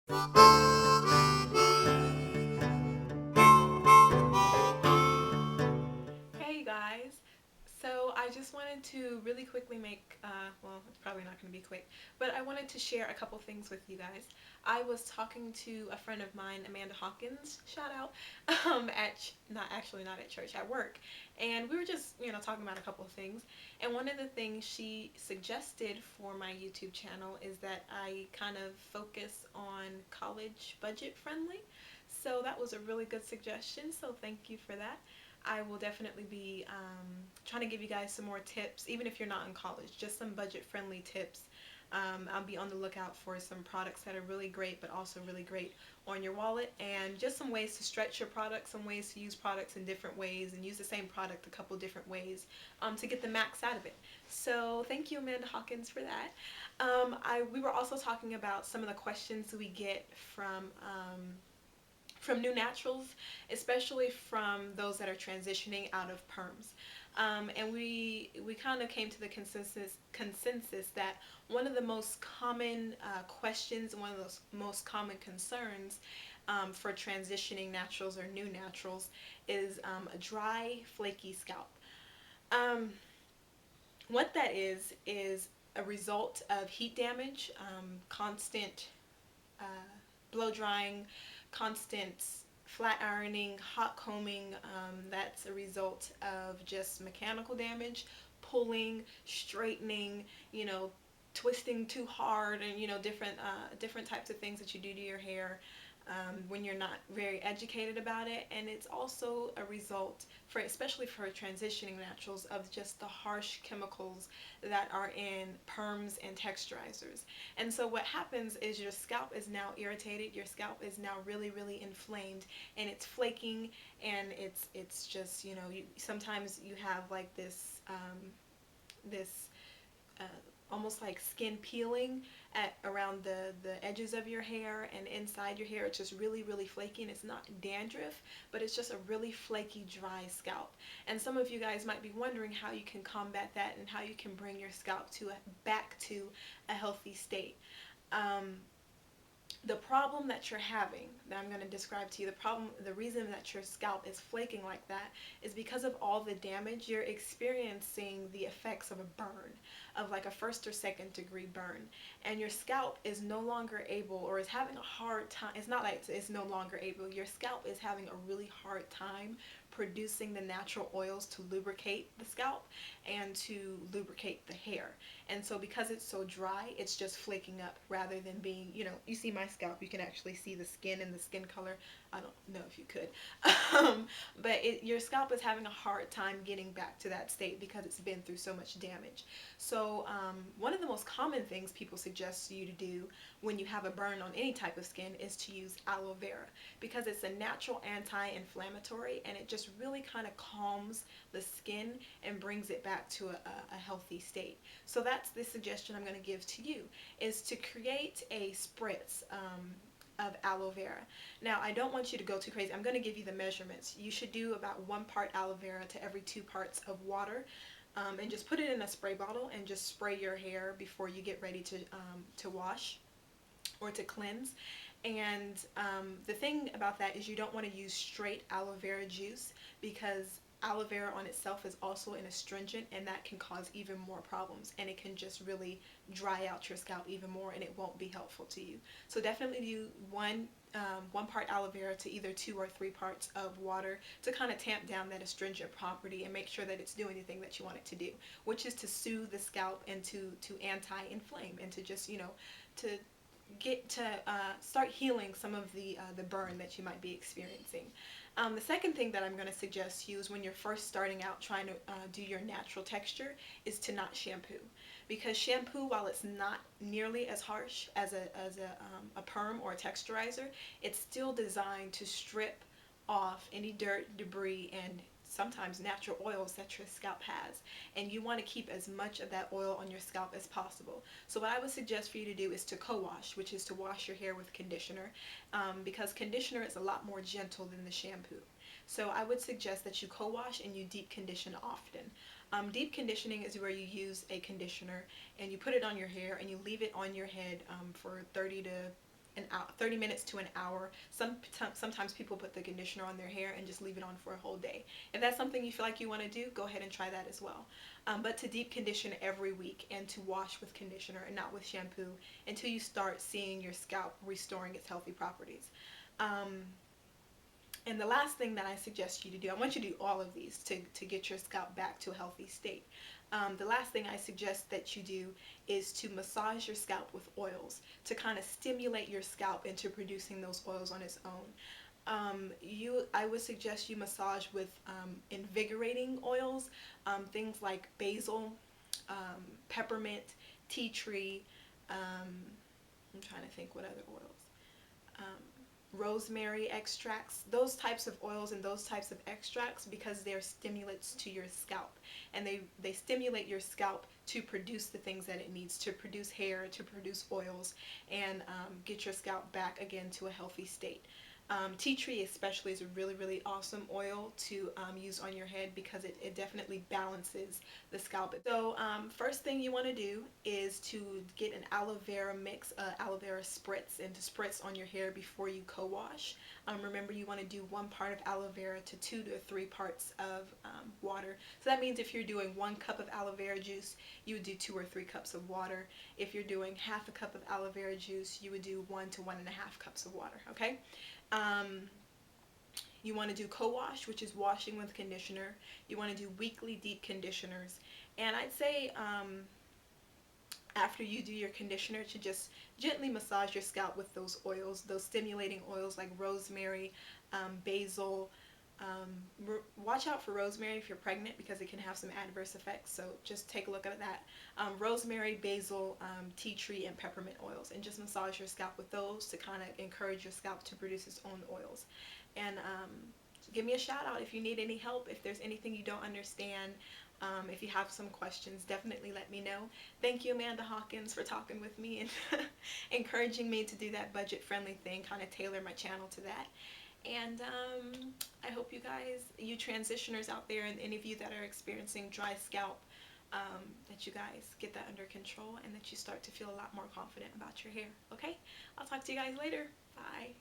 Hey guys, so I just wanted to really quickly make, well, it's probably not going to be quick, but I wanted to share a couple things with you guys. I was talking to a friend of mine, Amanda Hawkins, shout out, not at church, at work, and we were just, talking about a couple of things, and one of the things she suggested for my YouTube channel is that I kind of focus on college budget friendly, so that was a really good suggestion, so thank you for that. I will definitely be trying to give you guys some more tips, even if you're not in college, just some budget-friendly tips. I'll be on the lookout for some products that are really great, but also really great on your wallet, and just some ways to stretch your product, some ways to use products in different ways, and use the same product a couple different ways to get the max out of it. So thank you, Amanda Hawkins, for that. We were also talking about some of the questions we get from new naturals, especially from those that are transitioning out of perms. And we kind of came to the consensus that one of the most common questions, one of those most common concerns for transitioning naturals or new naturals is a dry, flaky scalp. Um, what that is a result of heat damage, constant uh, blow drying, constant flat ironing, hot combing. That's a result of just mechanical damage, pulling, straightening, twisting too hard, and different types of things that you do to your hair when you're not very educated about it. And it's also a result, for especially for transitioning naturals, of just the harsh chemicals that are in perms and texturizers. And so what happens is your scalp is now irritated, your scalp is now really, really inflamed, and it's flaking, and it's just, sometimes you have like this uh, almost like skin peeling at around the edges of your hair, and inside your hair it's just really, really flaky, and it's not dandruff, but it's just a really flaky, dry scalp. And some of you guys might be wondering how you can combat that and how you can bring your scalp back to a healthy state. um, the problem that you're having, that I'm going to describe to you, the reason that your scalp is flaking like that is because of all the damage. You're experiencing the effects of a burn, of like a first or second degree burn, and your scalp is no longer able, or is having a hard time. It's not like it's no longer able, your scalp is having a really hard time producing the natural oils to lubricate the scalp and to lubricate the hair. And so because it's so dry, it's just flaking up rather than being, you see my scalp, you can actually see the skin and the skin color. I don't know if you could. But your scalp is having a hard time getting back to that state because it's been through so much damage. So one of the most common things people suggest you to do when you have a burn on any type of skin is to use aloe vera, because it's a natural anti-inflammatory, and it just really kind of calms the skin and brings it back to a healthy state. So that's the suggestion I'm going to give to you, is to create a spritz of aloe vera. Now, I don't want you to go too crazy. I'm going to give you the measurements. You should do about 1 part aloe vera to every 2 parts of water, and just put it in a spray bottle and just spray your hair before you get ready to wash or to cleanse. And the thing about that is you don't want to use straight aloe vera juice, because aloe vera on itself is also an astringent, and that can cause even more problems, and it can just really dry out your scalp even more, and it won't be helpful to you. So definitely do 1 part aloe vera to either 2 or 3 parts of water to kind of tamp down that astringent property and make sure that it's doing the thing that you want it to do, which is to soothe the scalp and to anti-inflame, and to just, to get to start healing some of the burn that you might be experiencing. The second thing that I'm going to suggest you is, when you're first starting out trying to do your natural texture, is to not shampoo, because shampoo, while it's not nearly as harsh as a perm or a texturizer, it's still designed to strip off any dirt, debris, and sometimes natural oils that your scalp has, and you want to keep as much of that oil on your scalp as possible. So what I would suggest for you to do is to co-wash, which is to wash your hair with conditioner, because conditioner is a lot more gentle than the shampoo. So I would suggest that you co-wash and you deep condition often. Deep conditioning is where you use a conditioner and you put it on your hair and you leave it on your head for 30 to 30 minutes to an hour. Sometimes people put the conditioner on their hair and just leave it on for a whole day. If that's something you feel like you want to do, go ahead and try that as well. But to deep condition every week and to wash with conditioner and not with shampoo until you start seeing your scalp restoring its healthy properties. And the last thing that I suggest you to do, I want you to do all of these to get your scalp back to a healthy state. The last thing I suggest that you do is to massage your scalp with oils to kind of stimulate your scalp into producing those oils on its own. I would suggest you massage with invigorating oils, things like basil, peppermint, tea tree. I'm trying to think what other oils. Rosemary extracts, those types of oils and those types of extracts, because they're stimulants to your scalp, and they stimulate your scalp to produce the things that it needs to produce hair, to produce oils, and get your scalp back again to a healthy state. Tea tree especially is a really awesome oil to use on your head because it definitely balances the scalp. So first thing you want to do is to get an aloe vera mix, aloe vera spritz, and to spritz on your hair before you co-wash. Remember, you want to do 1 part of aloe vera to 2 to 3 parts of water. So that means if you're doing 1 cup of aloe vera juice, you would do 2 or 3 cups of water. If you're doing half a cup of aloe vera juice, you would do 1 to 1.5 cups of water, okay? You want to do co-wash, which is washing with conditioner. You want to do weekly deep conditioners. And I'd say after you do your conditioner, to just gently massage your scalp with those oils, those stimulating oils like rosemary, basil. Watch out for rosemary if you're pregnant because it can have some adverse effects, so just take a look at that. Rosemary, basil, tea tree, and peppermint oils, and just massage your scalp with those to kind of encourage your scalp to produce its own oils. And give me a shout out if you need any help, if there's anything you don't understand. If you have some questions, definitely let me know. Thank you, Amanda Hawkins, for talking with me and encouraging me to do that budget-friendly thing, kind of tailor my channel to that. And I hope you guys, you transitioners out there, and any of you that are experiencing dry scalp, that you guys get that under control and that you start to feel a lot more confident about your hair. Okay? I'll talk to you guys later. Bye.